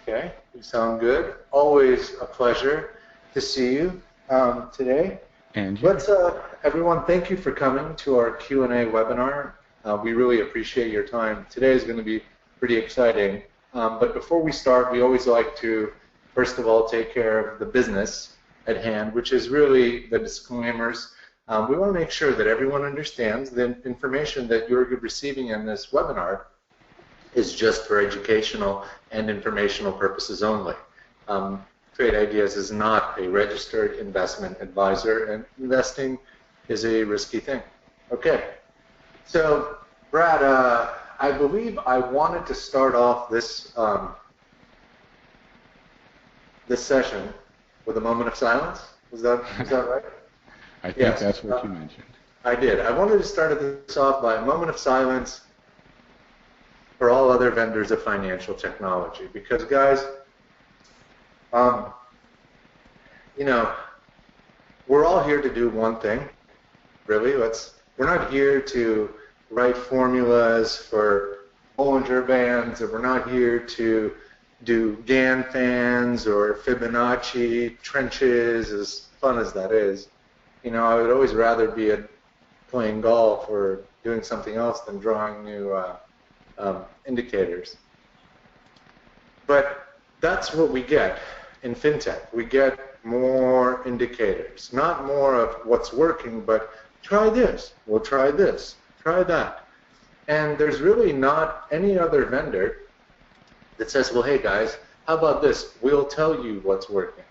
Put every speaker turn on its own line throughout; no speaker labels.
Okay, you sound good. Always a pleasure to see you today.
And you.
Everyone, thank you for coming to our Q&A webinar. We really appreciate your time. Today is going to be pretty exciting. But before we start, we always like to, first of all, take care of the business at hand, which is really the disclaimers. We want to make sure that everyone understands the information that you're receiving in this webinar is just for educational and informational purposes only. Trade Ideas is not a registered investment advisor, and investing is a risky thing. Okay, so Brad, I believe I wanted to start off this this session with a moment of silence. Is that right?
I think
Yes.
that's what you mentioned.
I did. I wanted to start this off by a moment of silence for all other vendors of financial technology, because guys, you know, we're all here to do one thing, really. We're not here to write formulas for Bollinger Bands, or we're not here to do GAN fans or Fibonacci trenches, as fun as that is. You know, I would always rather be playing golf or doing something else than drawing new indicators. But that's what we get in fintech. We get more indicators, not more of what's working, but try this, we'll try this, try that. And there's really not any other vendor that says, well, hey guys, how about this? We'll tell you what's working.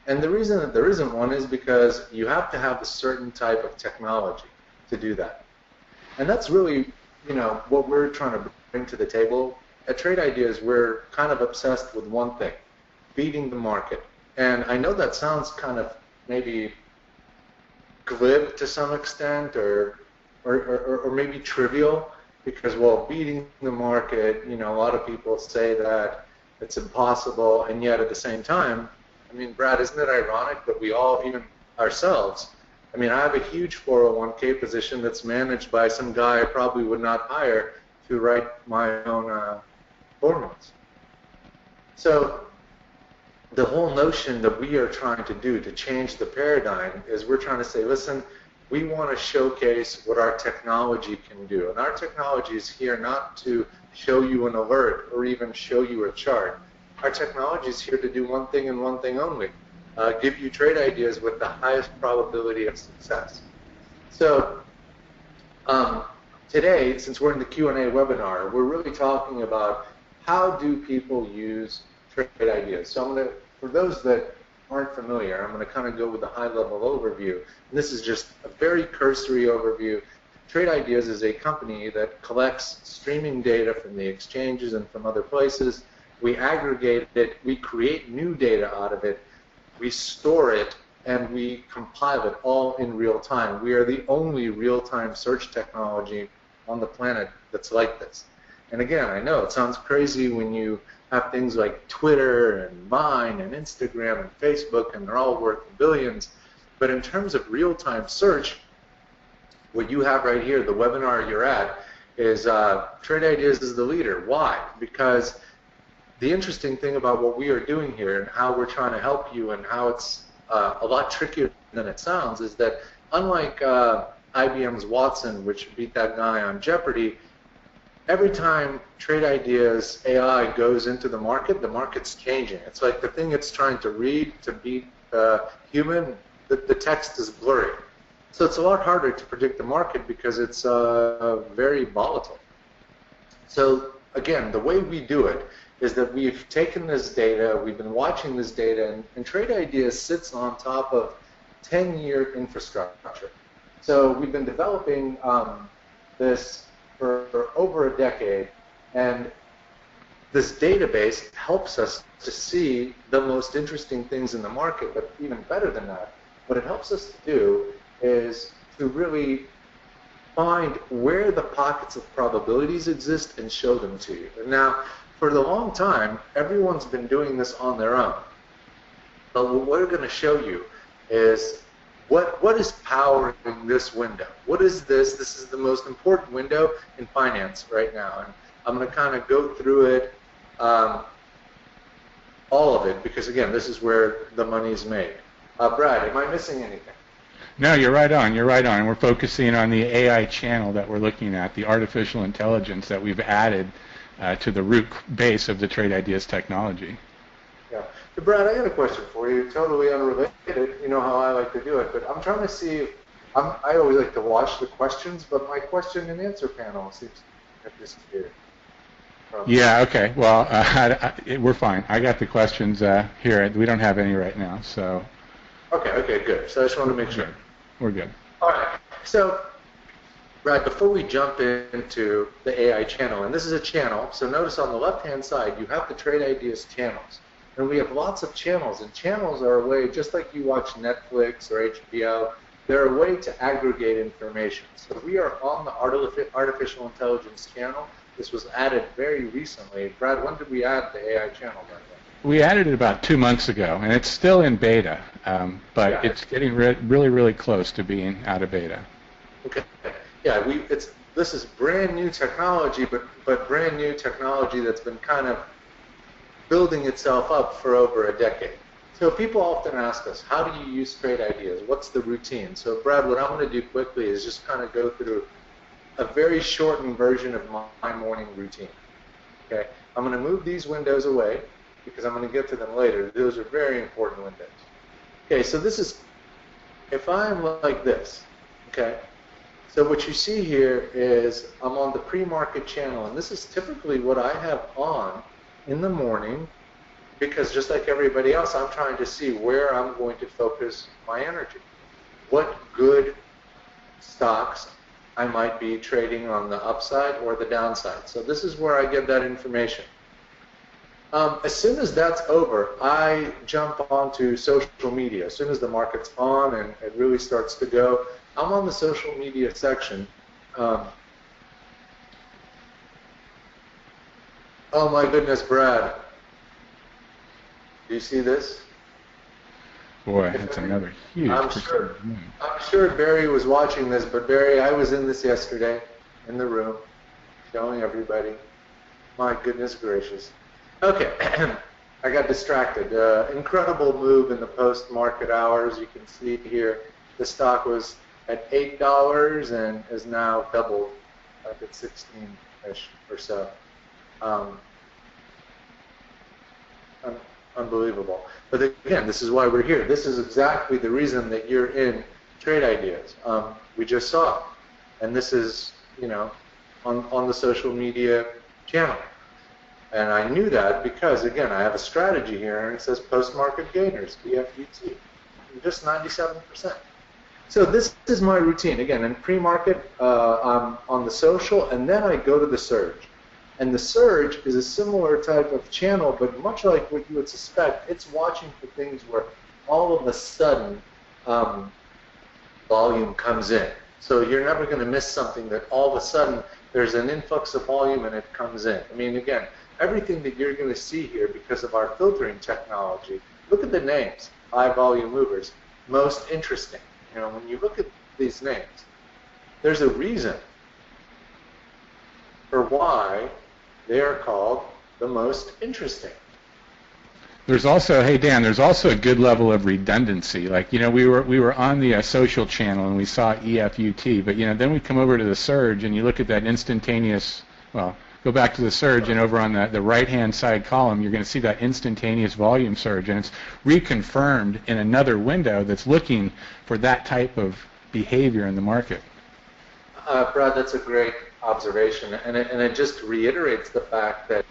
And the reason that there isn't one is because you have to have a certain type of technology to do that. And that's really, you know, what we're trying to bring to the table. At Trade Ideas, we're kind of obsessed with one thing, beating the market. And I know that sounds kind of maybe glib to some extent, or maybe trivial, because, well, beating the market, you know, a lot of people say that it's impossible, and yet at the same time, I mean, Brad, isn't it ironic that we all, even ourselves, I mean, I have a huge 401k position that's managed by some guy I probably would not hire to write my own formulas. So the whole notion that we are trying to do to change the paradigm is we're trying to say, listen, we want to showcase what our technology can do. And our technology is here not to show you an alert or even show you a chart. Our technology is here to do one thing and one thing only, give you trade ideas with the highest probability of success. So today, since we're in the Q&A webinar, we're really talking about how do people use trade ideas. So I'm going to, for those that aren't familiar, I'm going to kind of go with a high-level overview. And this is just a very cursory overview. Trade Ideas is a company that collects streaming data from the exchanges and from other places. We aggregate it, we create new data out of it, we store it, and we compile it all in real time. We are the only real-time search technology on the planet that's like this. And again, I know it sounds crazy when you have things like Twitter and Vine and Instagram and Facebook, and they're all worth billions. But in terms of real-time search, what you have right here, the webinar you're at, is Trade Ideas is the leader. Why? Because the interesting thing about what we are doing here and how we're trying to help you and how it's a lot trickier than it sounds is that unlike IBM's Watson, which beat that guy on Jeopardy, every time Trade Ideas AI goes into the market's changing. It's like the thing it's trying to read to beat human, the text is blurry. So it's a lot harder to predict the market because it's very volatile. So again, the way we do it is that we've taken this data, we've been watching this data, and Trade Ideas sits on top of 10-year infrastructure. So we've been developing this for over a decade, and this database helps us to see the most interesting things in the market, but even better than that, what it helps us to do is to really find where the pockets of probabilities exist and show them to you. And now, for the long time, everyone's been doing this on their own. But what we're going to show you is what is powering this window. What is this? This is the most important window in finance right now. And I'm going to kind of go through it all of it, because again, this is where the money's made. Brad, am I missing anything?
No, you're right on. You're right on. We're focusing on the AI channel that we're looking at, the artificial intelligence that we've added to the root base of the Trade Ideas technology.
Yeah. So Brad, I got a question for you, totally unrelated. You know how I like to do it, but I'm trying to see if, I always like to watch the questions, but my question and answer panel seems to have disappeared.
Yeah, okay. Well, we're fine. I got the questions here. We don't have any right now, so.
Okay, good. So I just want to make sure.
We're good.
All right. So, Brad, before we jump into the AI channel, and this is a channel, so notice on the left-hand side, you have the Trade Ideas channels. And we have lots of channels, and channels are a way, just like you watch Netflix or HBO, they're a way to aggregate information. So we are on the artificial intelligence channel. This was added very recently. Brad, when did we add the AI channel, by the way?
We added it about 2 months ago, and it's still in beta, but yeah, it's getting really, really close to being out of beta.
Okay. Yeah, this is brand new technology, but brand new technology that's been kind of building itself up for over a decade. So people often ask us, how do you use Trade Ideas? What's the routine? So Brad, what I'm going to do quickly is just kind of go through a very shortened version of my morning routine. Okay, I'm going to move these windows away because I'm going to get to them later. Those are very important windows. Okay, so this is, if I'm like this, okay, so what you see here is I'm on the pre-market channel, and this is typically what I have on in the morning because just like everybody else, I'm trying to see where I'm going to focus my energy. What good stocks I might be trading on the upside or the downside. So this is where I get that information. As soon as that's over, I jump onto social media. As soon as the market's on and it really starts to go, I'm on the social media section. Oh my goodness, Brad. Do you see this?
Boy, that's another huge
I'm sure Barry was watching this, but Barry, I was in this yesterday in the room, showing everybody. My goodness gracious. Okay, I got distracted. Incredible move in the post-market hours. You can see here the stock was at $8 and is now doubled, like at 16-ish or so. Unbelievable. But again, this is why we're here. This is exactly the reason that you're in Trade Ideas. We just saw it. And this is, you know, on the social media channel. And I knew that because, again, I have a strategy here, and it says post-market gainers, BFUT, just 97%. So this is my routine. Again, in pre-market, I'm on the social, and then I go to the surge. And the surge is a similar type of channel, but much like what you would suspect, it's watching for things where all of a sudden volume comes in. So you're never going to miss something that all of a sudden there's an influx of volume and it comes in. I mean, again, everything that you're going to see here because of our filtering technology, look at the names, high volume movers, most interesting. You know, when you look at these names, there's a reason for why they are called the most interesting.
There's also, hey Dan, there's also a good level of redundancy. Like, you know, we were on the social channel and we saw EFUT, but you know, then we come over to the surge and you look at that instantaneous. Well, go back to the surge and over on the right-hand side column, you're going to see that instantaneous volume surge, and it's reconfirmed in another window that's looking for that type of behavior in the market.
Brad, that's a great observation, and it just reiterates the fact that,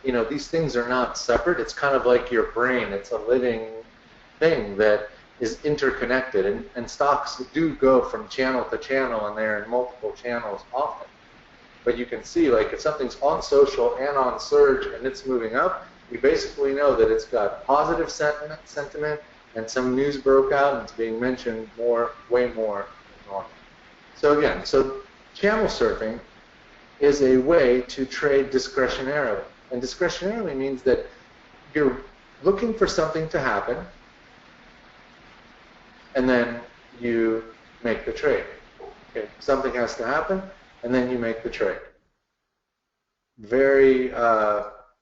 you know, these things are not separate. It's kind of like your brain. It's a living thing that is interconnected, and stocks do go from channel to channel, and they're in multiple channels often. But you can see, like, if something's on social and on surge and it's moving up, you basically know that it's got positive sentiment, and some news broke out and it's being mentioned way more than normal. So again, channel surfing is a way to trade discretionarily. And discretionarily means that you're looking for something to happen, and then you make the trade. Okay, something has to happen, and then you make the trade. Very,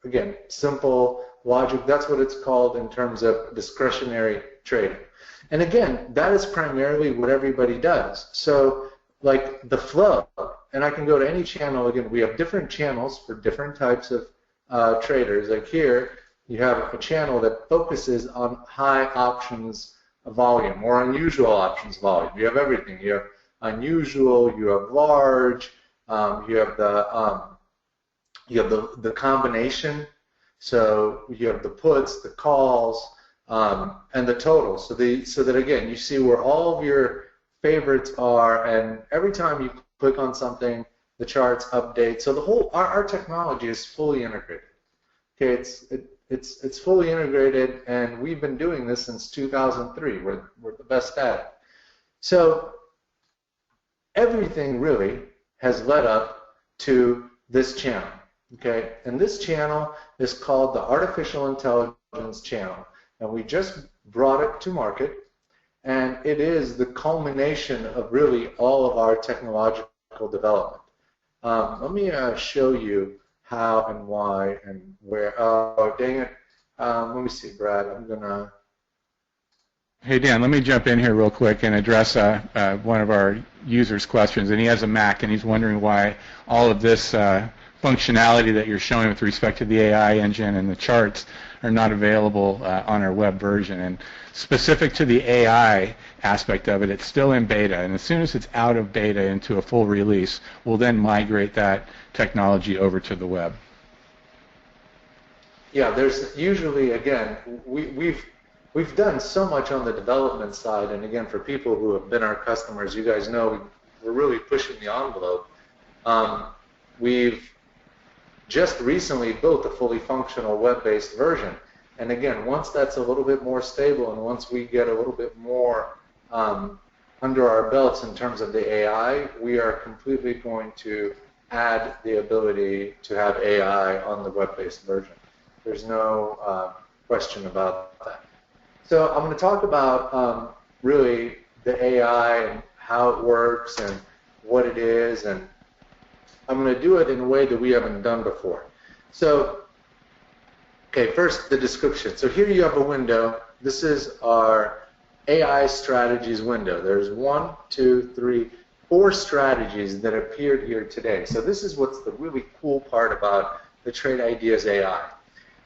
again, simple logic. That's what it's called in terms of discretionary trading. And again, that is primarily what everybody does. So like the flow, and I can go to any channel. Again, we have different channels for different types of traders. Like here, you have a channel that focuses on high options volume or unusual options volume. You have everything. You have unusual, you have large, you have the combination. So you have the puts, the calls, and the total. So that again, you see where all of your favorites are, and every time you click on something, the charts update. So the whole our technology is fully integrated. Okay, it's fully integrated, and we've been doing this since 2003. We're the best at it. So everything really has led up to this channel. Okay, and this channel is called the Artificial Intelligence Channel, and we just brought it to market, and it is the culmination of really all of our technological development. Let me show you how and why and where. Oh, dang it. Let me see, Brad. I'm going to...
Hey, Dan, let me jump in here real quick and address one of our users' questions. And he has a Mac, and he's wondering why all of this functionality that you're showing with respect to the AI engine and the charts are not available on our web version. And specific to the AI aspect of it, it's still in beta. And as soon as it's out of beta into a full release, we'll then migrate that technology over to the web.
Yeah, there's usually, again, we've done so much on the development side, and again, for people who have been our customers, you guys know we're really pushing the envelope. We've just recently built a fully functional web-based version, and again, once that's a little bit more stable, and once we get a little bit more under our belts in terms of the AI, we are completely going to add the ability to have AI on the web-based version. There's no question about that. So I'm going to talk about really the AI and how it works and what it is, and I'm going to do it in a way that we haven't done before. So, okay, first the description. So here you have a window. This is our AI strategies window. There's 1, 2, 3, 4 strategies that appeared here today. So this is what's the really cool part about the Trade Ideas AI,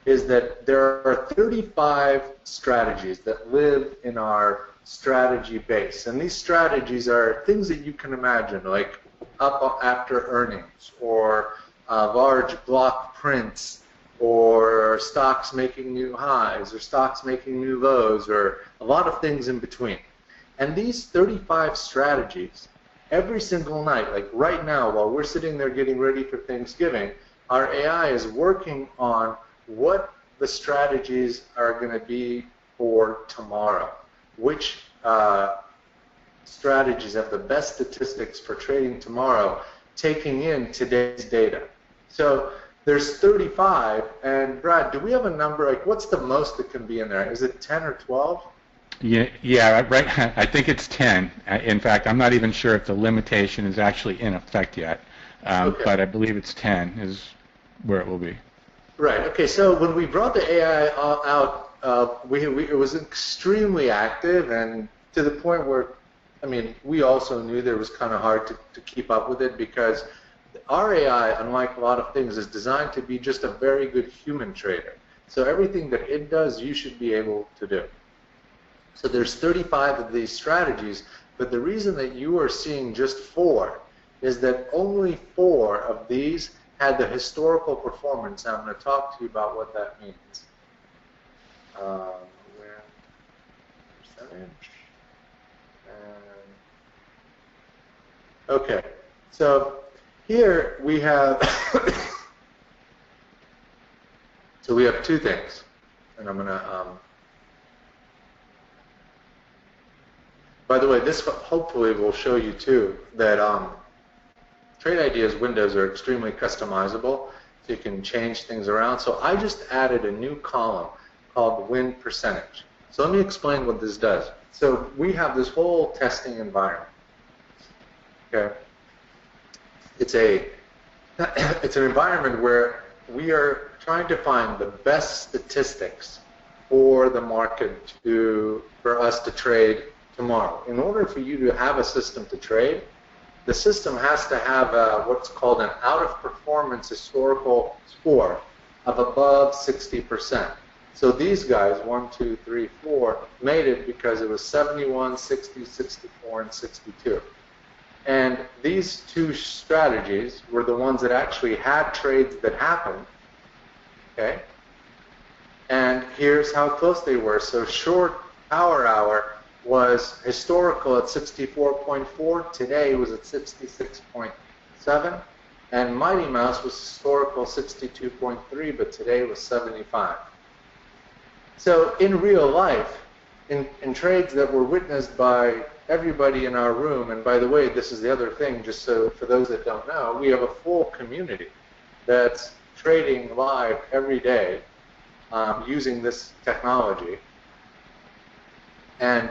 is that there are 35 strategies that live in our strategy base. And these strategies are things that you can imagine, like up after earnings, or large block prints, or stocks making new highs, or stocks making new lows, or a lot of things in between. And these 35 strategies, every single night, like right now while we're sitting there getting ready for Thanksgiving, our AI is working on what the strategies are going to be for tomorrow, which strategies have the best statistics for trading tomorrow, taking in today's data. So there's 35, and Brad, do we have a number? Like, what's the most that can be in there? Is it 10 or 12?
Yeah, right. I think it's 10. In fact, I'm not even sure if the limitation is actually in effect yet,
Okay.
But I believe it's 10 is where it will be.
Right. Okay. So when we brought the AI out, it was extremely active, and to the point where, I mean, we also knew that it was kind of hard to keep up with it, because our AI, unlike a lot of things, is designed to be just a very good human trader. So everything that it does, you should be able to do. So there's 35 of these strategies, but the reason that you are seeing just 4 is that only 4 of these had the historical performance. And I'm going to talk to you about what that means. Where percentage? Okay, so here we have so we have 2 things, and I'm going to. By the way, this hopefully will show you too that Trade Ideas windows are extremely customizable, so you can change things around. So I just added a new column called win percentage. So let me explain what this does. So we have this whole testing environment. Okay, it's an environment where we are trying to find the best statistics for the market for us to trade tomorrow. In order for you to have a system to trade, the system has to have what's called an out-of-performance historical score of above 60%. So these guys, 1, 2, 3, 4, made it because it was 71, 60, 64, and 62. And these two strategies were the ones that actually had trades that happened. Okay? And here's how close they were. So short power hour was historical at 64.4. Today it was at 66.7. And Mighty Mouse was historical 62.3, but today it was 75. So in real life, in trades that were witnessed by everybody in our room, and by the way, this is the other thing, just so for those that don't know, we have a full community that's trading live every day using this technology. And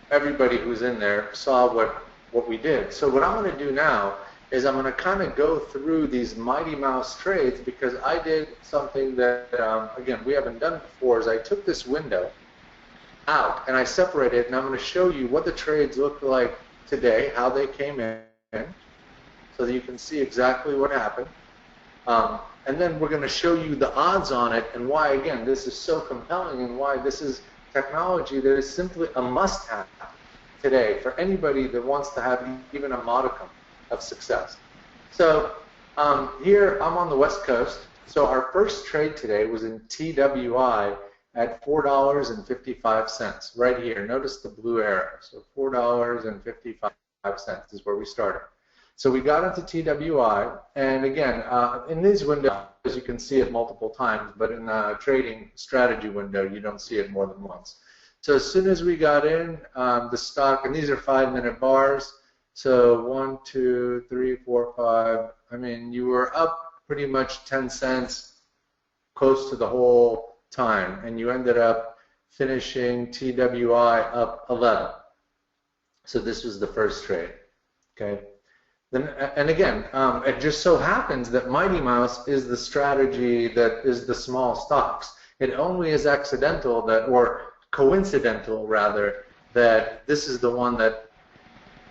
everybody who's in there saw what we did. So what I'm going to do now is I'm going to kind of go through these Mighty Mouse trades, because I did something that, again, we haven't done before, is I took this window out and I separated it, and I'm going to show you what the trades look like today, how they came in, so that you can see exactly what happened. And then we're going to show you the odds on it and why, again, this is so compelling and why this is technology that is simply a must-have today for anybody that wants to have even a modicum of success. So here I'm on the West Coast. So our first trade today was in TWI at $4.55 right here. Notice the blue arrow. So $4.55 is where we started. So we got into TWI, and again, in these windows, you can see it multiple times, but in a trading strategy window, you don't see it more than once. So as soon as we got in, the stock, and these are 5-minute bars, so 1, 2, 3, 4, 5, I mean, you were up pretty much 10 cents close to the whole time, and you ended up finishing TWI up 11. So this was the first trade, okay? Then, and again, it just so happens that Mighty Mouse is the strategy that is the small stocks. It only is accidental that, or coincidental rather, that this is the one that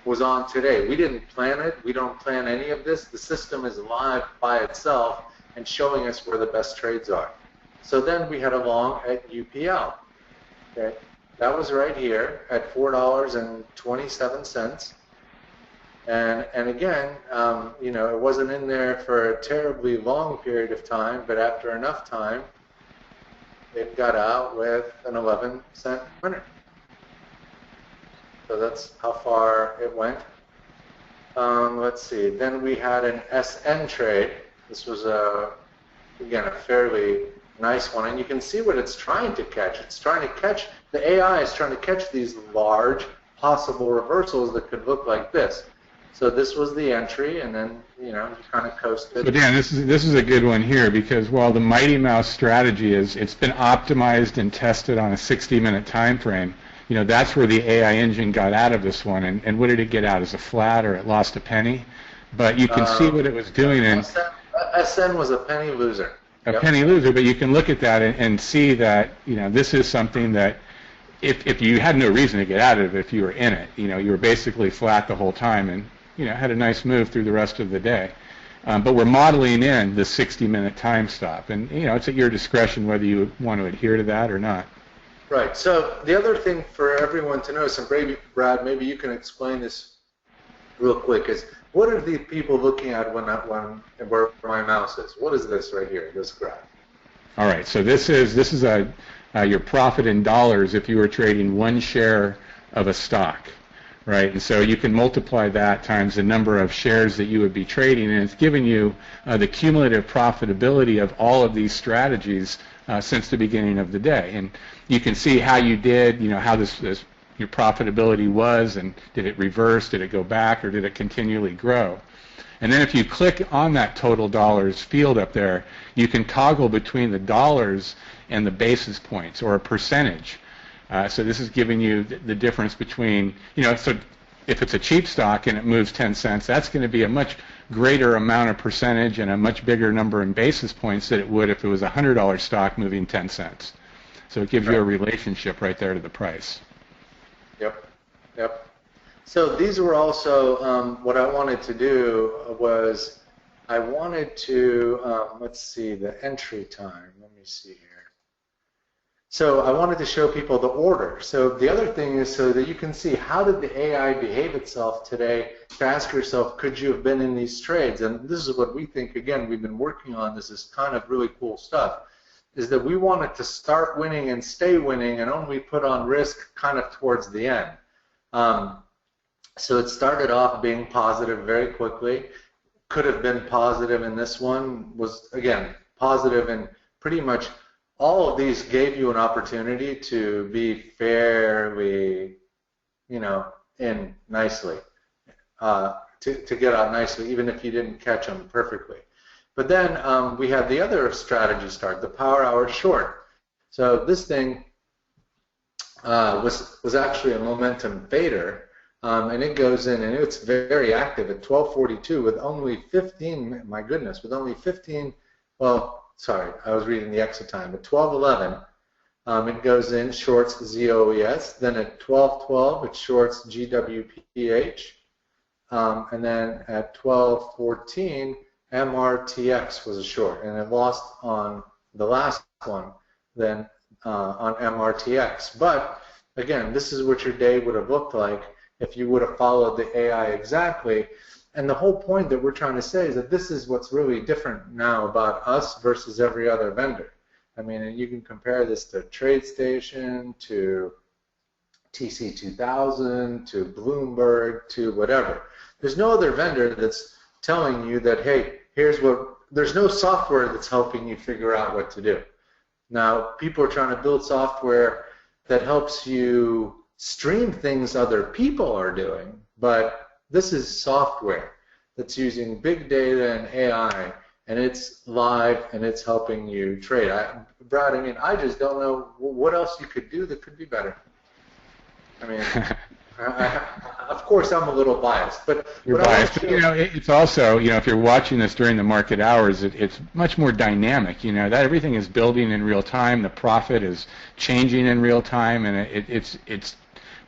was on today. We didn't plan it. We don't plan any of this. The system is live by itself and showing us where the best trades are. So then we had a long at UPL. Okay, that was right here at $4.27. And again, you know, it wasn't in there for a terribly long period of time, but after enough time, it got out with an 11-cent winner. So that's how far it went. Let's see. Then we had an SN trade. This was, again, a fairly nice one. And you can see what it's trying to catch. It's trying to catch, the AI is trying to catch these large possible reversals that could look like this. So this was the entry, and then, you know, you kind of coasted.
But Dan, this is a good one here, because while the Mighty Mouse strategy it's been optimized and tested on a 60-minute time frame, you know, that's where the AI engine got out of this one. And what did it get out? As a flat, or it lost a penny? But you can see what it was doing. And
SN was a penny loser.
A penny loser, but you can look at that and see that, you know, this is something that if you had no reason to get out of it, if you were in it, you know, you were basically flat the whole time, and you know, had a nice move through the rest of the day. But we're modeling in the 60-minute time stop, and you know, it's at your discretion whether you want to adhere to that or not.
Right. So the other thing for everyone to know, and Brad, maybe you can explain this real quick, is what are the people looking at where my mouse is? What is this right here, this graph?
All right. So this is your profit in dollars if you were trading one share of a stock. Right, and so you can multiply that times the number of shares that you would be trading, and it's giving you the cumulative profitability of all of these strategies since the beginning of the day. And you can see how you did, you know, how your profitability was, and did it reverse, did it go back, or did it continually grow? And then if you click on that total dollars field up there, you can toggle between the dollars and the basis points, or a percentage. So this is giving you the difference between, you know, so if it's a cheap stock and it moves 10 cents, that's going to be a much greater amount of percentage and a much bigger number in basis points than it would if it was a $100 stock moving 10 cents. So it gives you a relationship right there to the price.
Yep. Yep. So these were also what I wanted to do was I wanted to let's see the entry time. Let me see here. So I wanted to show people the order. So the other thing is so that you can see how did the AI behave itself today to ask yourself, could you have been in these trades? And this is what we think, again, we've been working on. This is kind of really cool stuff, is that we wanted to start winning and stay winning and only put on risk kind of towards the end. So it started off being positive very quickly. Could have been positive in this one, was, again, positive in pretty much all of these gave you an opportunity to be fairly, you know, in nicely, to get out nicely, even if you didn't catch them perfectly. But then we had the other strategy start, the power hour short. So this thing was actually a momentum fader, and it goes in and it's very active at 12:42 with only 15. My goodness, with only 15. Well, sorry, I was reading the exit time. At 12:11, it goes in, shorts ZOES. Then at 12:12, it shorts GWPH. And then at 12:14, MRTX was a short. And it lost on the last one, then on MRTX. But, again, this is what your day would have looked like if you would have followed the AI exactly. And the whole point that we're trying to say is that this is what's really different now about us versus every other vendor. I mean, you can compare this to TradeStation, to TC2000, to Bloomberg, to whatever. There's no other vendor that's telling you that, hey, here's what, there's no software that's helping you figure out what to do. Now, people are trying to build software that helps you stream things other people are doing, but this is software that's using big data and AI, and it's live and it's helping you trade. Brad, I mean, I just don't know what else you could do that could be better. I mean, of course, I'm a little biased, but
you're biased. But, you know, it's also, you know, if you're watching this during the market hours, it's much more dynamic. You know, that everything is building in real time. The profit is changing in real time, and it's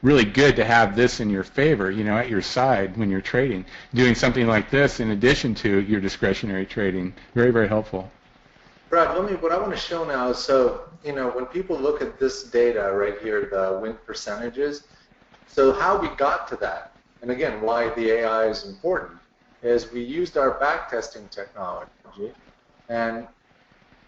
really good to have this in your favor, you know, at your side when you're trading. Doing something like this in addition to your discretionary trading, very, very helpful.
Brad, what I want to show now is, so, you know, when people look at this data right here, the win percentages, so how we got to that, and again, why the AI is important, is we used our backtesting technology and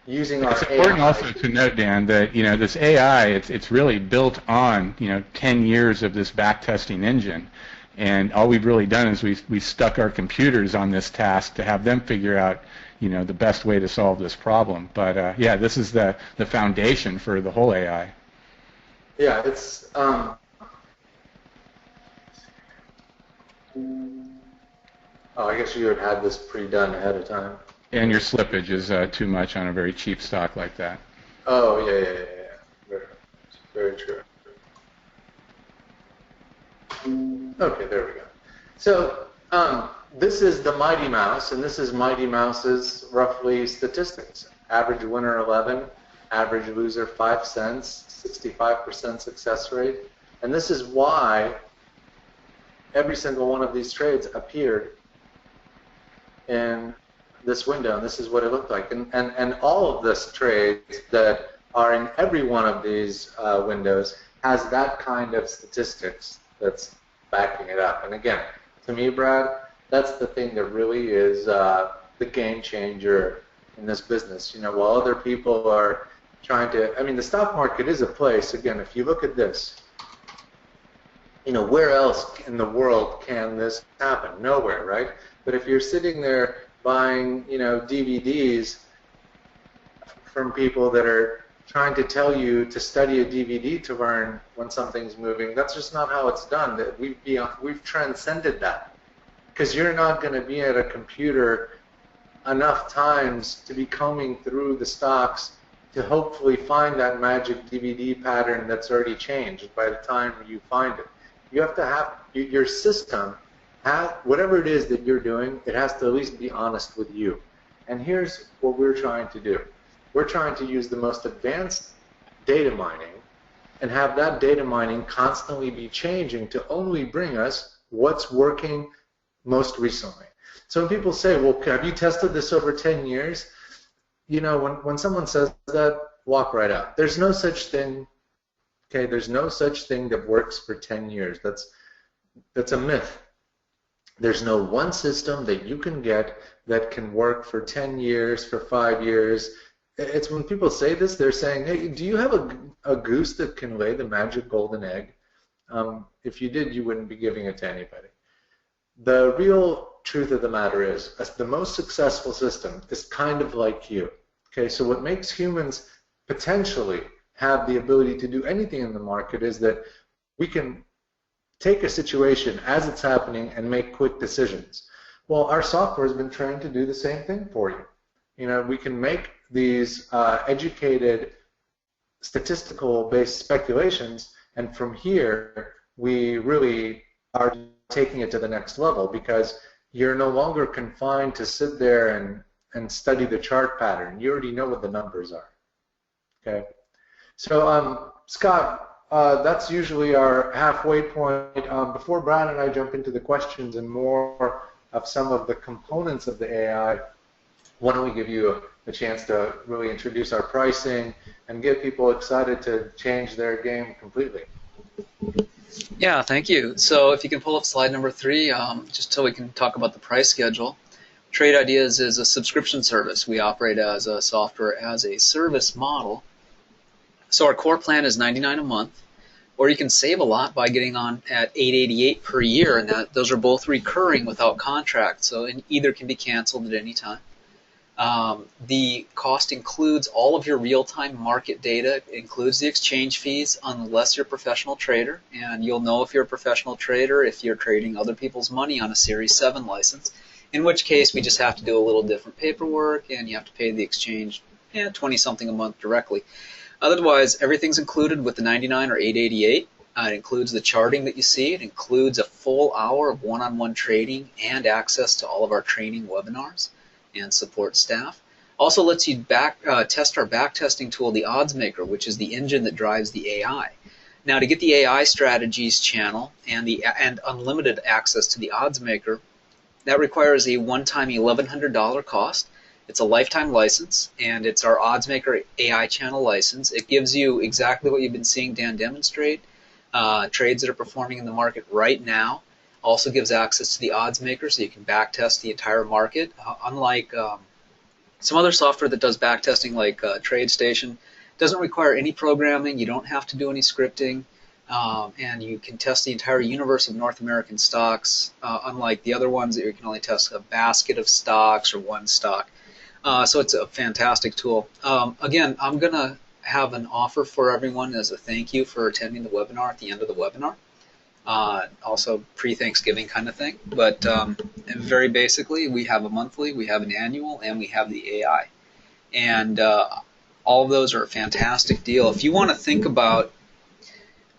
using our AI. It's
important also to note, Dan, that, you know, this AI, it's really built on, you know, 10 years of this backtesting engine. And all we've really done is we stuck our computers on this task to have them figure out, you know, the best way to solve this problem. But yeah, this is the foundation for the whole AI.
Yeah, it's oh, I guess you had this pre-done ahead of time.
And your slippage is too much on a very cheap stock like that.
Oh, yeah. Very, very true. Okay, there we go. So this is the Mighty Mouse, and this is Mighty Mouse's roughly statistics. Average winner 11, average loser 5 cents, 65% success rate. And this is why every single one of these trades appeared in this window, and this is what it looked like. And all of this trades that are in every one of these windows has that kind of statistics that's backing it up. And again, to me, Brad, that's the thing that really is the game changer in this business. You know, while other people are trying to, I mean, the stock market is a place, again, if you look at this, you know, where else in the world can this happen? Nowhere, right? But if you're sitting there buying, you know, DVDs from people that are trying to tell you to study a DVD to learn when something's moving, that's just not how it's done. We've transcended that, because you're not going to be at a computer enough times to be combing through the stocks to hopefully find that magic DVD pattern that's already changed by the time you find it. You have to have, your system whatever it is that you're doing, it has to at least be honest with you. And here's what we're trying to do. We're trying to use the most advanced data mining and have that data mining constantly be changing to only bring us what's working most recently. So when people say, well, have you tested this over 10 years? You know, when someone says that, walk right out. There's no such thing, okay? There's no such thing that works for 10 years. That's a myth. There's no one system that you can get that can work for 10 years, for 5 years. It's when people say this, they're saying, hey, do you have a goose that can lay the magic golden egg? If you did, you wouldn't be giving it to anybody. The real truth of the matter is, the most successful system is kind of like you. Okay, so what makes humans potentially have the ability to do anything in the market is that we can take a situation as it's happening and make quick decisions. Well, our software has been trained to do the same thing for you. You know, we can make these educated statistical-based speculations, and from here we really are taking it to the next level, because you're no longer confined to sit there and study the chart pattern. You already know what the numbers are. Okay, so Scott, that's usually our halfway point. Before Brad and I jump into the questions and more of some of the components of the AI, why don't we give you a chance to really introduce our pricing and get people excited to change their game completely.
Yeah, thank you. So if you can pull up slide number 3, just so we can talk about the price schedule. Trade Ideas is a subscription service. We operate as a software as a service model. So our core plan is $99 a month, or you can save a lot by getting on at $888 per year, and those are both recurring without contract, so either can be canceled at any time. The cost includes all of your real-time market data. It includes the exchange fees unless you're a professional trader, and you'll know if you're a professional trader if you're trading other people's money on a Series 7 license, in which case we just have to do a little different paperwork and you have to pay the exchange $20-something a month directly. Otherwise, everything's included with the $99 or $888. It includes the charting that you see. It includes a full hour of one-on-one trading and access to all of our training webinars and support staff. Also lets you test our backtesting tool, the Odds Maker, which is the engine that drives the AI. Now, to get the AI strategies channel and unlimited access to the Odds Maker, that requires a one-time $1,100 cost. It's a lifetime license, and it's our Odds Maker AI channel license. It gives you exactly what you've been seeing Dan demonstrate, trades that are performing in the market right now. Also gives access to the Odds Maker, so you can backtest the entire market. Unlike some other software that does backtesting, like TradeStation, doesn't require any programming. You don't have to do any scripting, and you can test the entire universe of North American stocks. Unlike the other ones that you can only test a basket of stocks or one stock. So it's a fantastic tool. Again, I'm going to have an offer for everyone as a thank you for attending the webinar at the end of the webinar. Also pre-Thanksgiving kind of thing. But very basically, we have a monthly, we have an annual, and we have the AI. And all of those are a fantastic deal. If you want to think about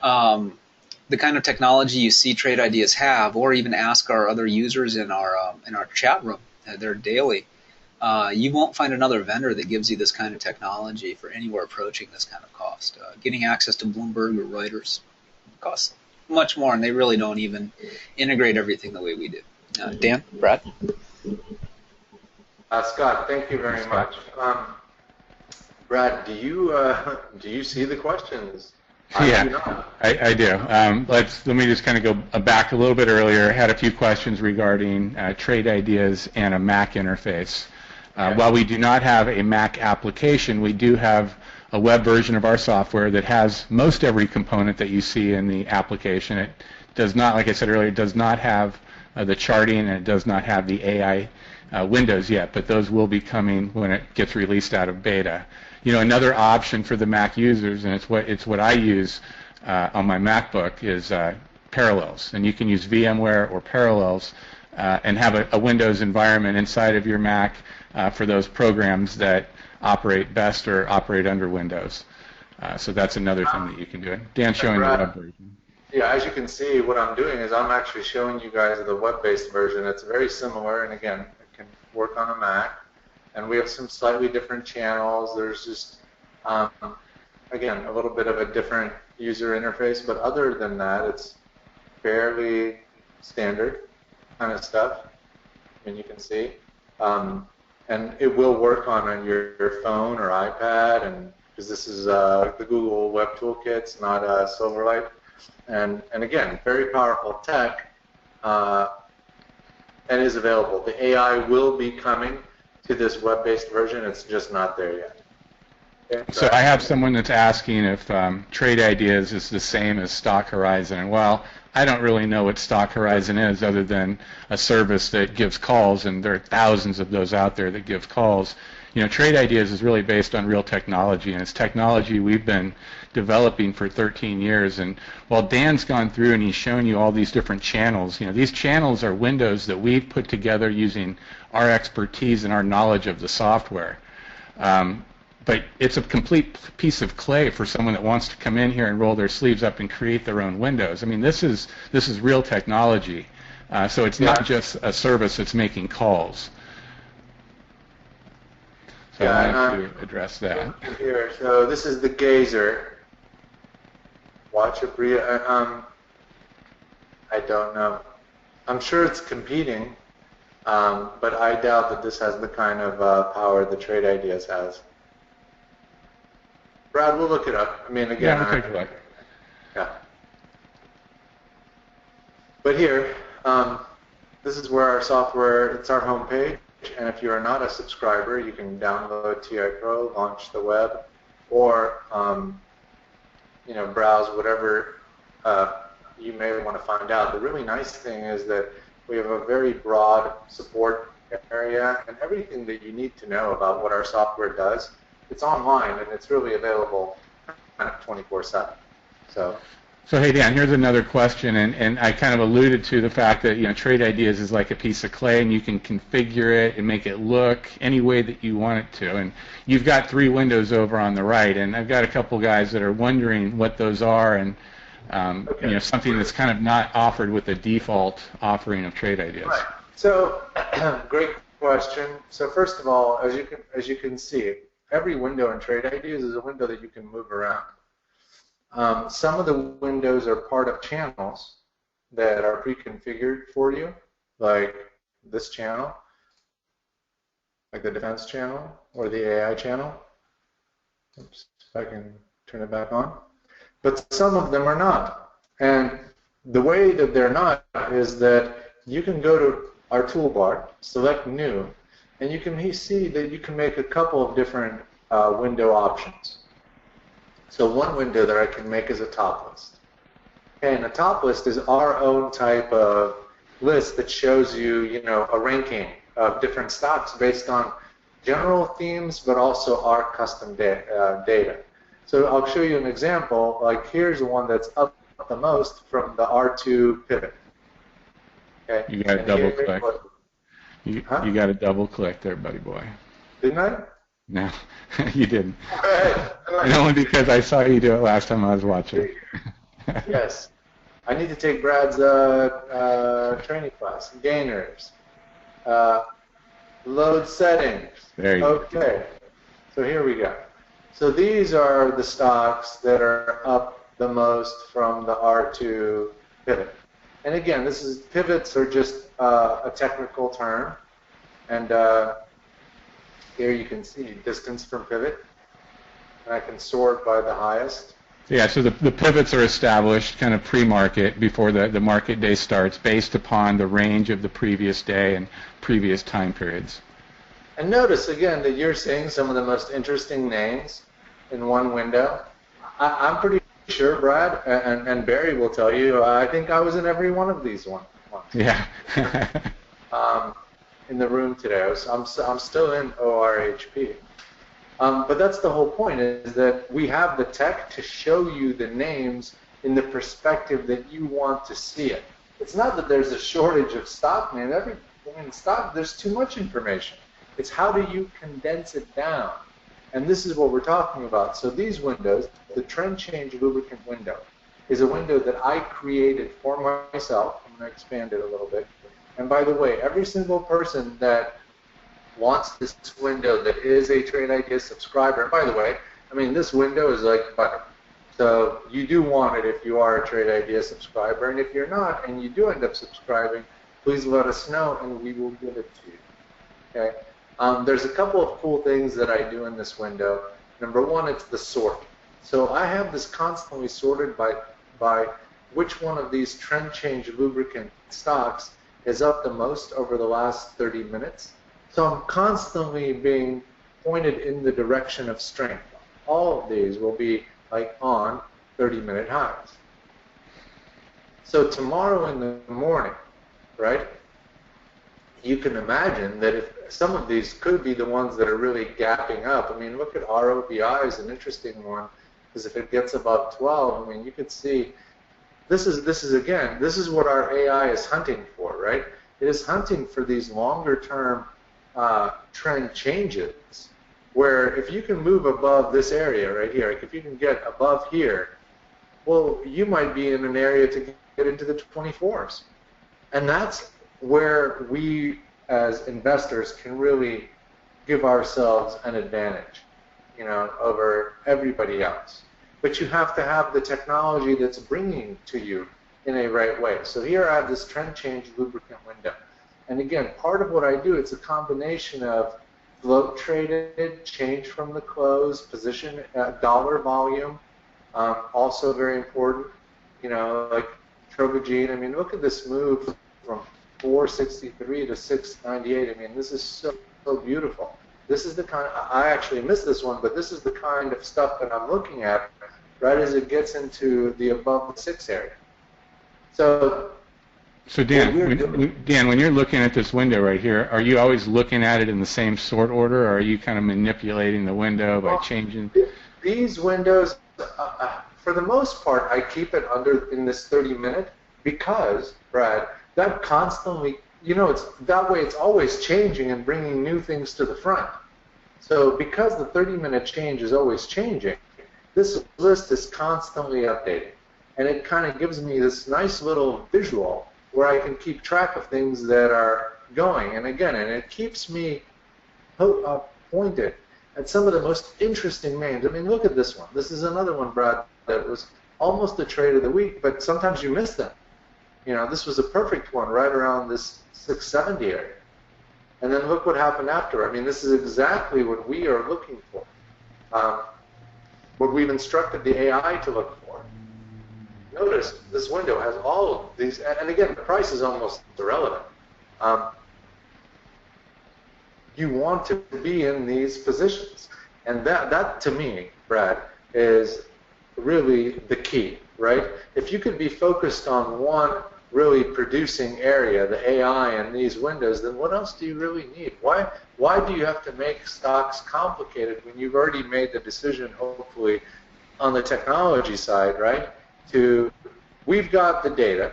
the kind of technology you see Trade Ideas have, or even ask our other users in our chat room, they're daily, you won't find another vendor that gives you this kind of technology for anywhere approaching this kind of cost. Getting access to Bloomberg or Reuters costs much more, and they really don't even integrate everything the way we do. Dan, Brad?
Scott, thank you very much. Brad, do you see the questions?
Yeah, I do. Let me just kind of go back a little bit earlier. I had a few questions regarding Trade Ideas and a Mac interface. While we do not have a Mac application, we do have a web version of our software that has most every component that you see in the application. It does not, like I said earlier, it does not have the charting, and it does not have the AI windows yet, but those will be coming when it gets released out of beta. You know, another option for the Mac users, and it's what I use on my MacBook, is Parallels, and you can use VMware or Parallels and have a Windows environment inside of your Mac for those programs that operate best or operate under Windows. So that's another thing that you can do. Dan's showing the web version.
Yeah, as you can see, what I'm doing is I'm actually showing you guys the web-based version. It's very similar, and again, it can work on a Mac. And we have some slightly different channels. There's just, again, a little bit of a different user interface, but other than that, it's fairly standard kind of stuff, and you can see. And it will work on your phone or iPad, and because this is the Google Web Toolkits, not Silverlight. And again, very powerful tech, and is available. The AI will be coming to this web-based version. It's just not there yet. Okay,
so I have someone that's asking if Trade Ideas is the same as Stock Horizon. And well, I don't really know what Stock Horizon is other than a service that gives calls, and there are thousands of those out there that give calls. You know, Trade Ideas is really based on real technology, and it's technology we've been developing for 13 years. And while Dan's gone through and he's shown you all these different channels, you know, these channels are windows that we've put together using our expertise and our knowledge of the software. But it's a complete piece of clay for someone that wants to come in here and roll their sleeves up and create their own windows. I mean, this is real technology. So it's not just a service that's making calls. So I want to address that.
Here, so this is the Gazer. Watch a brief. I don't know. I'm sure it's competing, but I doubt that this has the kind of power that Trade Ideas has. Brad, we'll look it up. I mean, again,
yeah, we'll take a look.
Yeah. But here, this is where our software. It's our homepage. And if you are not a subscriber, you can download TI Pro, launch the web, or you know, browse whatever you may want to find out. The really nice thing is that we have a very broad support area, and everything that you need to know about what our software does, it's online, and it's really available kind of 24/7.
So hey Dan, here's another question, and I kind of alluded to the fact that, you know, Trade Ideas is like a piece of clay, and you can configure it and make it look any way that you want it to. And you've got 3 windows over on the right, and I've got a couple guys that are wondering what those are, and you know, something that's kind of not offered with the default offering of Trade Ideas.
Right. So great question. So first of all, as you can see, every window in Trade Ideas is a window that you can move around. Some of the windows are part of channels that are pre-configured for you, like this channel, like the defense channel or the AI channel. Oops, if I can turn it back on. But some of them are not. And the way that they're not is that you can go to our toolbar, select New, and you can see that you can make a couple of different window options. So one window that I can make is a top list. And a top list is our own type of list that shows you, you know, a ranking of different stocks based on general themes, but also our custom data. So I'll show you an example. Like here's the one that's up the most from the R2 pivot. Okay.
You got to double click. You got to double click there, buddy boy.
Didn't I?
No, you didn't. And only because I saw you do it last time I was watching.
Yes. I need to take Brad's training class. Gainers. Load settings.
There you go.
Okay. So here we go. So these are the stocks that are up the most from the R2 pivot. And again, pivots are just a technical term. And here you can see distance from pivot, and I can sort by the highest.
Yeah, so the pivots are established kind of pre-market before the market day starts based upon the range of the previous day and previous time periods.
And notice again that you're seeing some of the most interesting names in one window. I'm pretty sure, Brad, and Barry will tell you, I think I was in every one of these ones.
Yeah.
In the room today. I'm still in ORHP. But that's the whole point, is that we have the tech to show you the names in the perspective that you want to see it. It's not that there's a shortage of stock names. There's too much information. It's how do you condense it down? And this is what we're talking about. So these windows, the trend change lubricant window, is a window that I created for myself. I'm going to expand it a little bit. And by the way, every single person that wants this window that is a Trade Ideas subscriber, and by the way, I mean, this window is like butter. So you do want it if you are a Trade Ideas subscriber. And if you're not and you do end up subscribing, please let us know and we will give it to you. Okay? There's a couple of cool things that I do in this window. Number one, it's the sort. So I have this constantly sorted by which one of these trend change lubricant stocks is up the most over the last 30 minutes. So I'm constantly being pointed in the direction of strength. All of these will be like on 30-minute highs. So tomorrow in the morning, right, you can imagine that if some of these could be the ones that are really gapping up. I mean, look at ROBI is an interesting one, because if it gets above 12, I mean, you could see this is what our AI is hunting for, right? It is hunting for these longer-term trend changes, where if you can move above this area right here, like if you can get above here, well, you might be in an area to get into the 24s. And that's where we as investors can really give ourselves an advantage, you know, over everybody else. But you have to have the technology that's bringing to you in a right way. So here I have this trend change lubricant window. And again, part of what I do, it's a combination of float traded, change from the close, position, dollar volume, also very important. You know, like Trobogene, I mean, look at this move from 463 to 698. I mean, this is so beautiful. This is the kind, I actually missed this one, but this is the kind of stuff that I'm looking at right as it gets into the above the 6 area. So
Dan, when you're looking at this window right here, are you always looking at it in the same sort order, or are you kind of manipulating the window by changing?
These windows, for the most part, I keep it in this 30-minute because, Brad, that constantly, you know, that way it's always changing and bringing new things to the front. So because the 30-minute change is always changing, this list is constantly updating. And it kind of gives me this nice little visual where I can keep track of things that are going. And again, it keeps me pointed at some of the most interesting names. I mean, look at this one. This is another one, Brad, that was almost the trade of the week, but sometimes you miss them. You know, this was a perfect one right around this 670 area. And then look what happened after. I mean, this is exactly what we are looking for, what we've instructed the AI to look for. Notice this window has all of these, and again, the price is almost irrelevant. You want to be in these positions. And that to me, Brad, is really the key, right? If you could be focused on one really producing area, the AI and these windows, then what else do you really need? Why do you have to make stocks complicated when you've already made the decision, hopefully, on the technology side, right? We've got the data,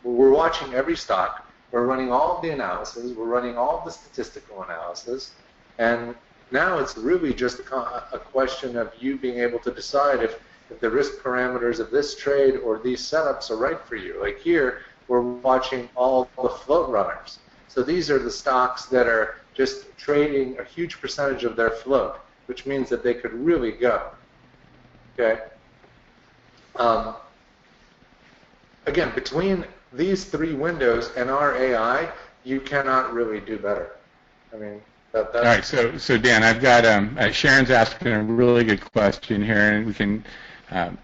we're watching every stock, we're running all of the analysis, we're running all of the statistical analysis, and now it's really just a question of you being able to decide if the risk parameters of this trade or these setups are right for you. Like here, we're watching all the float runners. So these are the stocks that are just trading a huge percentage of their float, which means that they could really go. Okay? Again, between these 3 windows and our AI, you cannot really do better. I mean, that's... All
right, so Dan, I've got Sharon's asking a really good question here, and we can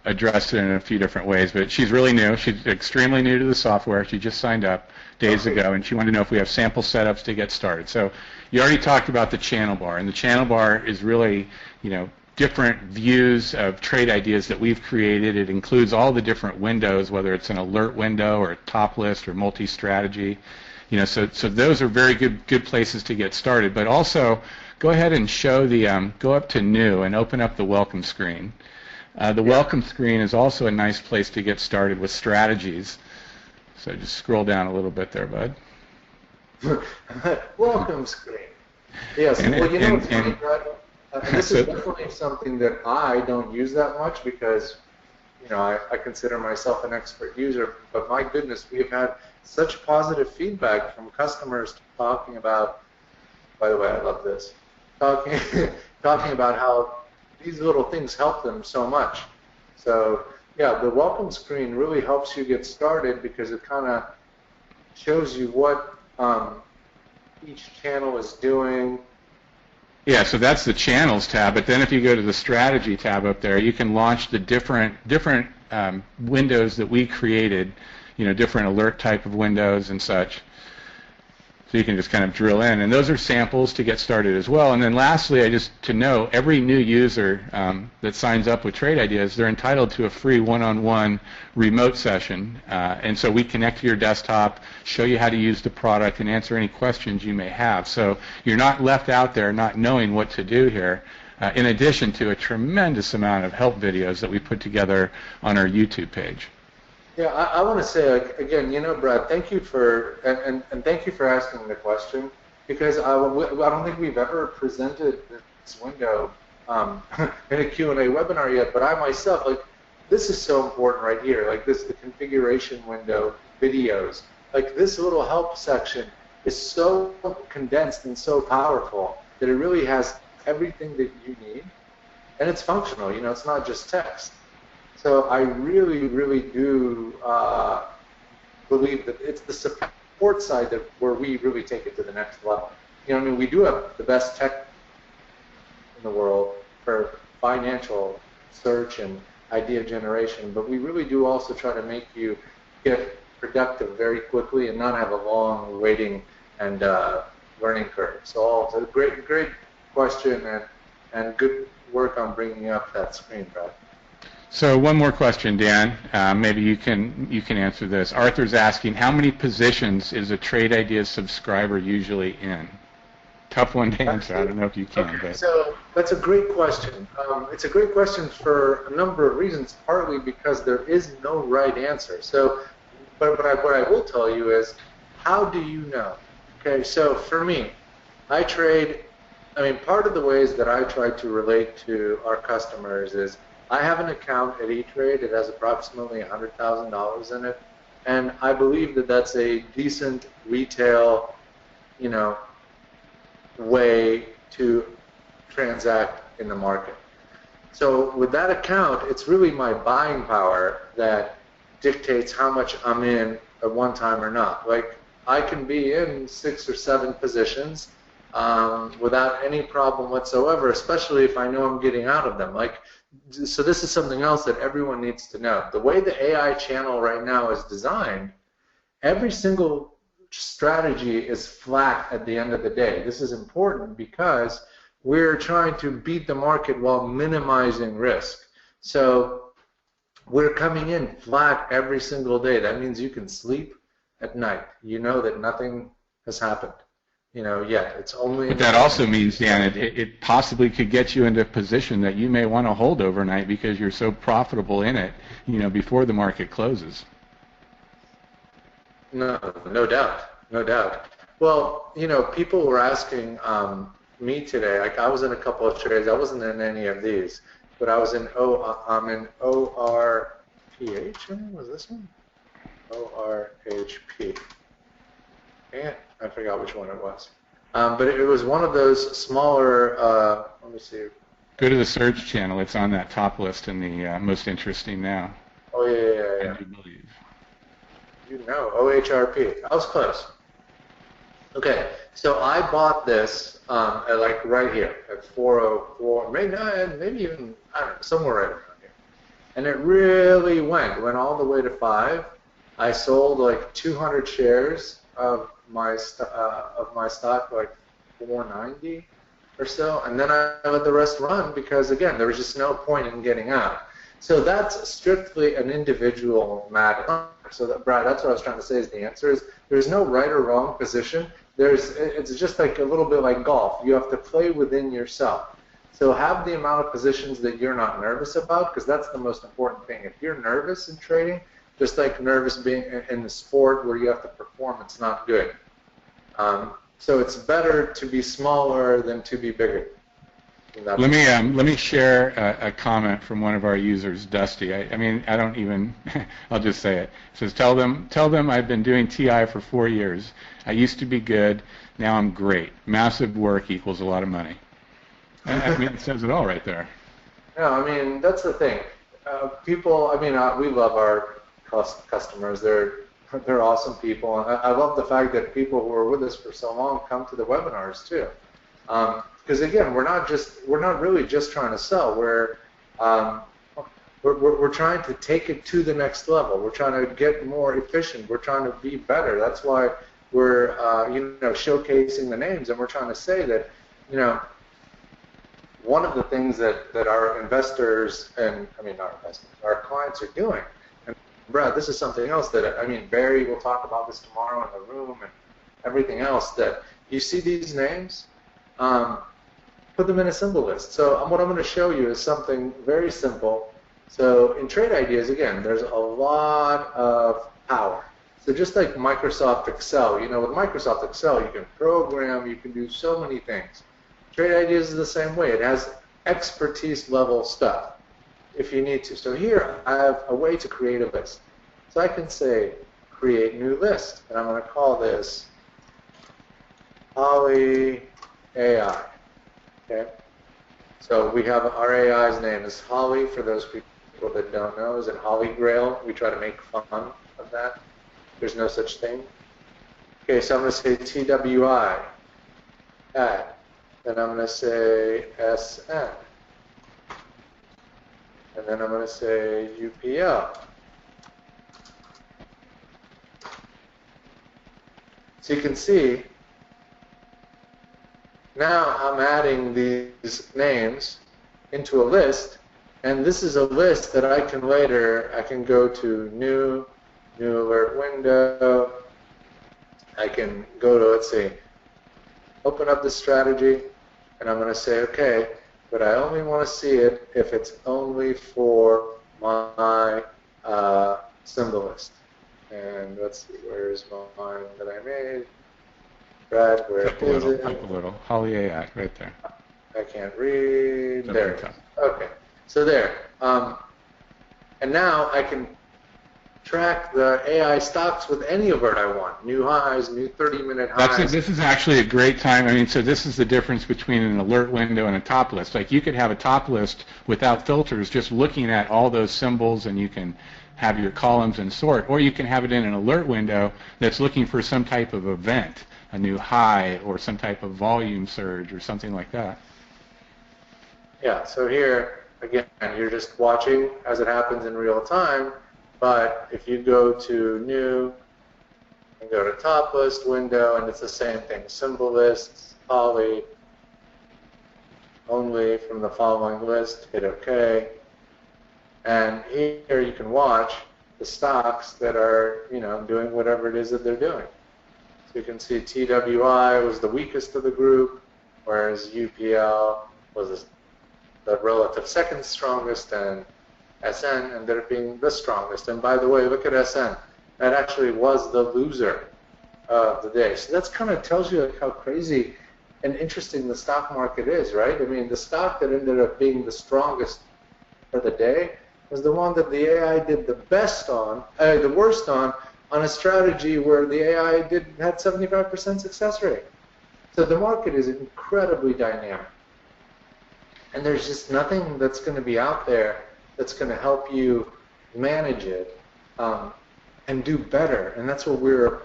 address it in a few different ways. But she's really new. She's extremely new to the software. She just signed up days ago, and she wanted to know if we have sample setups to get started. So you already talked about the channel bar, and the channel bar is really, you know, different views of trade ideas that we've created. It includes all the different windows, whether it's an alert window or a top list or multi-strategy. You know, so those are very good places to get started. But also, go ahead and show the go up to new and open up the welcome screen. The welcome screen is also a nice place to get started with strategies. So just scroll down a little bit there, bud.
Welcome screen. Yes. Well, you know what's funny, Brad? This is definitely something that I don't use that much because I consider myself an expert user, but my goodness, we've had such positive feedback from customers talking about, by the way, I love this, talking, talking about how these little things help them so much. So yeah, the welcome screen really helps you get started because it kind of shows you what each channel is doing.
Yeah, so that's the channels tab, but then if you go to the strategy tab up there, you can launch the different windows that we created, different alert type of windows and such. So you can just kind of drill in, and those are samples to get started as well. And then lastly, to know, every new user that signs up with Trade Ideas, they're entitled to a free one-on-one remote session. And so we connect to your desktop, show you how to use the product, and answer any questions you may have. So you're not left out there not knowing what to do here, in addition to a tremendous amount of help videos that we put together on our YouTube page.
Yeah, I want to say, again, Brad, thank you for, and thank you for asking the question, because I don't think we've ever presented this window in a Q&A webinar yet, but I myself, this is so important right here, the configuration window, videos, this little help section is so condensed and so powerful that it really has everything that you need, and it's functional, it's not just text. So I really, really do believe that it's the support side where we really take it to the next level. We do have the best tech in the world for financial search and idea generation, but we really do also try to make you get productive very quickly and not have a long waiting and learning curve. So it's a great question and good work on bringing up that screen, Brad.
So one more question, Dan. Maybe you can answer this. Arthur's asking, how many positions is a Trade Ideas subscriber usually in? Tough one to answer. I don't know if you can.
Okay,
but.
So that's a great question. It's a great question for a number of reasons, partly because there is no right answer. So, but what I will tell you is, how do you know? Okay, so for me, I trade. Part of the ways that I try to relate to our customers is, I have an account at E-Trade. It has approximately $100,000 in it, and I believe that that's a decent retail, way to transact in the market. So with that account, it's really my buying power that dictates how much I'm in at one time or not. I can be in 6 or 7 positions without any problem whatsoever, especially if I know I'm getting out of them. So this is something else that everyone needs to know. The way the AI channel right now is designed, every single strategy is flat at the end of the day. This is important because we're trying to beat the market while minimizing risk. So we're coming in flat every single day. That means you can sleep at night. You know that nothing has happened. It's only.
But that also means, Dan, it possibly could get you into a position that you may want to hold overnight because you're so profitable in it, before the market closes.
No doubt. Well, people were asking me today. I was in a couple of trades. I wasn't in any of these, but I'm in ORPH. Was this one? ORHP. And I forgot which one it was. But it was one of those smaller, let me see.
Go to the search channel. It's on that top list in the most interesting now.
Oh, yeah.
I do believe.
OHRP. I was close. Okay, so I bought this at right here at 404, maybe even, I don't know, somewhere right around here. And it really went all the way to 5. I sold 200 shares of my stock, 490 or so, and then I let the rest run because, again, there was just no point in getting out. So that's strictly an individual matter. So Brad, that's what I was trying to say. Is the answer is there's no right or wrong position. It's just a little bit like golf. You have to play within yourself. So have the amount of positions that you're not nervous about, because that's the most important thing. If you're nervous in trading, just like nervous being in the sport where you have to perform, it's not good. So it's better to be smaller than to be bigger.
Let me share a comment from one of our users, Dusty. I mean, I don't even. I'll just say it. It says, tell them I've been doing TI for 4 years. I used to be good. Now I'm great. Massive work equals a lot of money. I mean, it says it all right there.
No, I mean, that's the thing. People, I mean, we love our customers. They're awesome people. And I love the fact that people who are with us for so long come to the webinars too. Because again, we're not really just trying to sell. We're trying to take it to the next level. We're trying to get more efficient. We're trying to be better. That's why we're showcasing the names, and we're trying to say that, one of the things that our investors and our clients are doing. And Brad, this is something else that, Barry will talk about this tomorrow in the room and everything else, that you see these names, put them in a symbol list. So what I'm going to show you is something very simple. So in Trade Ideas, again, there's a lot of power. So just like Microsoft Excel, with Microsoft Excel, you can program, you can do so many things. Trade Ideas is the same way. It has expertise level stuff if you need to. So here I have a way to create a list. So I can say create new list, and I'm going to call this Holly AI. Okay. So we have our AI's name is Holly. For those people that don't know, is it Holly Grail? We try to make fun of that. There's no such thing. Okay, so I'm going to say TWI at. Then I'm going to say SN. And then I'm going to say UPL. So you can see, now I'm adding these names into a list, and this is a list that I can go to new alert window. I can go to, let's see, open up the strategy, and I'm going to say, okay, but I only want to see it if it's only for my symbol list. And let's see, where's mine that I made? Brad, where is it?
Up a little. Holly AI, right there.
I can't read. There it is. Okay, so there. And now I can track the AI stocks with any alert I want. New highs, new 30-minute highs.
This is actually a great time. So this is the difference between an alert window and a top list. Like you could have a top list without filters, just looking at all those symbols, and you can have your columns and sort. Or you can have it in an alert window that's looking for some type of event, a new high or some type of volume surge or something like that.
Yeah, so here, again, you're just watching as it happens in real time. But if you go to new and go to top list window, and it's the same thing, symbol lists, Holly, only from the following list, hit OK. And here you can watch the stocks that are, doing whatever it is that they're doing. So you can see TWI was the weakest of the group, whereas UPL was the relative second strongest, and SN ended up being the strongest. And by the way, look at SN. That actually was the loser of the day. So that's kind of tells you how crazy and interesting the stock market is, right? The stock that ended up being the strongest for the day was the one that the AI did the worst on a strategy where the AI had 75% success rate. So the market is incredibly dynamic. And there's just nothing that's going to be out there that's going to help you manage it and do better. And that's what we're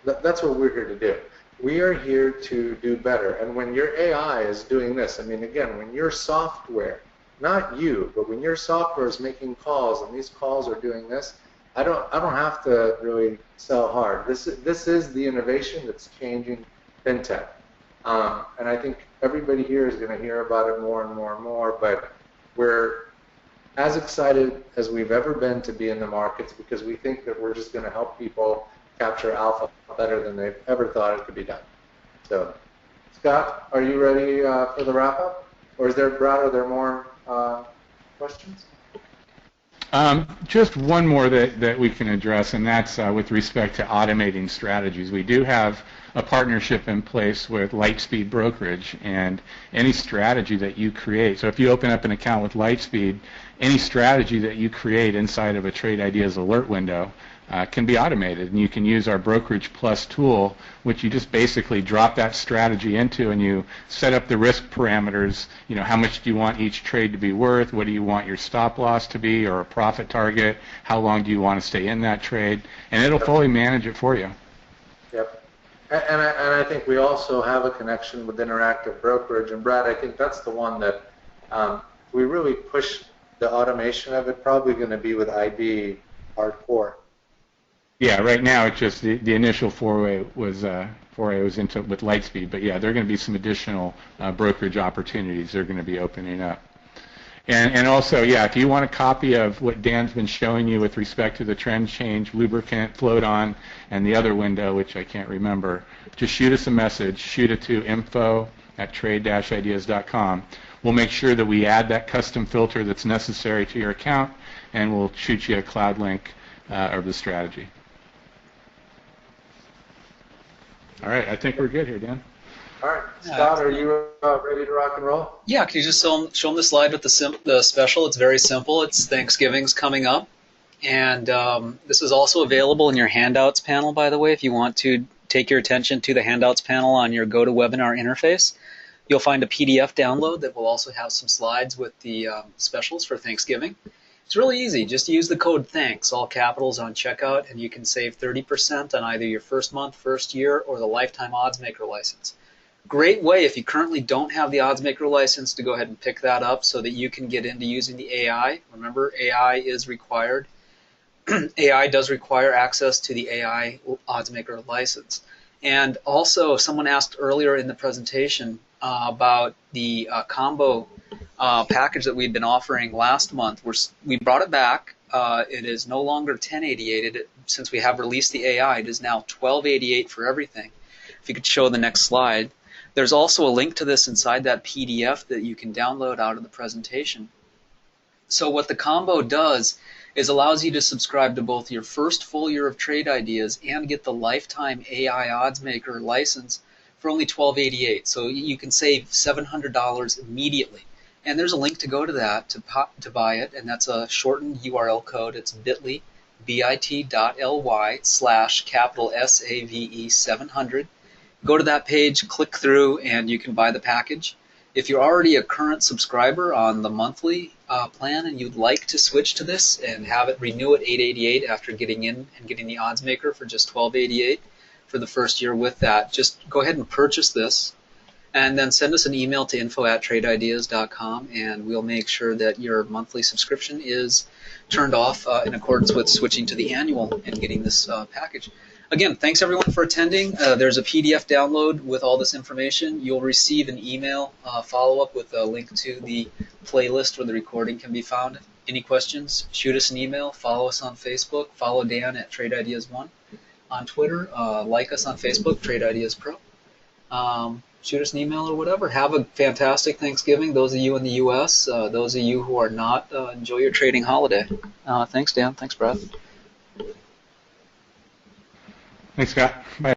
here to do. We are here to do better. And when your AI is doing this, again, when your software, not you, but when your software is making calls and these calls are doing this, I don't have to really sell hard. This is the innovation that's changing fintech. And I think everybody here is going to hear about it more and more and more, but we're as excited as we've ever been to be in the markets because we think that we're just going to help people capture alpha better than they've ever thought it could be done. So, Scott, are you ready for the wrap-up? Or is there, Brad, are there more questions?
Just one more that we can address, and that's with respect to automating strategies. We do have a partnership in place with Lightspeed Brokerage, and any strategy that you create. So if you open up an account with Lightspeed, any strategy that you create inside of a Trade Ideas alert window can be automated, and you can use our Brokerage Plus tool, which you just basically drop that strategy into, and you set up the risk parameters. You know, how much do you want each trade to be worth? What do you want your stop loss to be, or a profit target? How long do you want to stay in that trade? And it'll fully manage it for you.
Yep. And I think we also have a connection with Interactive Brokerage. And Brad, I think that's the one that we really push the automation of it. Probably going to be with IB hardcore.
Yeah, right now it's just the initial foray was into with Lightspeed, but yeah, there are going to be some additional brokerage opportunities they're going to be opening up. And also, yeah, if you want a copy of what Dan's been showing you with respect to the trend change, lubricant, float on, and the other window, which I can't remember, just shoot us a message. Shoot it to info@trade-ideas.com. We'll make sure that we add that custom filter that's necessary to your account, and we'll shoot you a cloud link of the strategy. All right, I think we're good here, Dan.
All right, Scott, are you ready to rock and roll?
Yeah, can you just show them the slide with the special? It's very simple. It's Thanksgiving's coming up, and this is also available in your handouts panel, by the way. If you want to take your attention to the handouts panel on your GoToWebinar interface, you'll find a PDF download that will also have some slides with the specials for Thanksgiving. It's really easy. Just use the code THANKS, all capitals, on checkout, and you can save 30% on either your first month, first year, or the lifetime oddsmaker license. Great way, if you currently don't have the oddsmaker license, to go ahead and pick that up so that you can get into using the AI. Remember, AI is required. AI does require access to the AI oddsmaker license. And also, someone asked earlier in the presentation about the combo package that we'd been offering last month. We brought it back. It is no longer 1088. Since we have released the AI, it is now 1288 for everything. If you could show the next slide. There's also a link to this inside that PDF that you can download out of the presentation. So what the combo does is allows you to subscribe to both your first full year of Trade Ideas and get the lifetime AI oddsmaker license for only $12.88. So you can save $700 immediately. And there's a link to go to that to buy it, and that's a shortened URL code. It's bit.ly, bit.ly/SAVE 700. Go to that page, click through, and you can buy the package. If you're already a current subscriber on the monthly plan and you'd like to switch to this and have it renew at $888 after getting in and getting the odds maker for just $12.88 for the first year with that, just go ahead and purchase this and then send us an email to info@tradeIdeas.com, and we'll make sure that your monthly subscription is turned off in accordance with switching to the annual and getting this package. Again, thanks everyone for attending. There's a PDF download with all this information. You'll receive an email follow-up with a link to the playlist where the recording can be found. Any questions, shoot us an email, follow us on Facebook, follow Dan at Trade Ideas 1 on Twitter, like us on Facebook, Trade Ideas Pro. Shoot us an email or whatever. Have a fantastic Thanksgiving. Those of you in the U.S., those of you who are not, enjoy your trading holiday. Thanks, Dan. Thanks, Brad.
Thanks, Scott. Bye.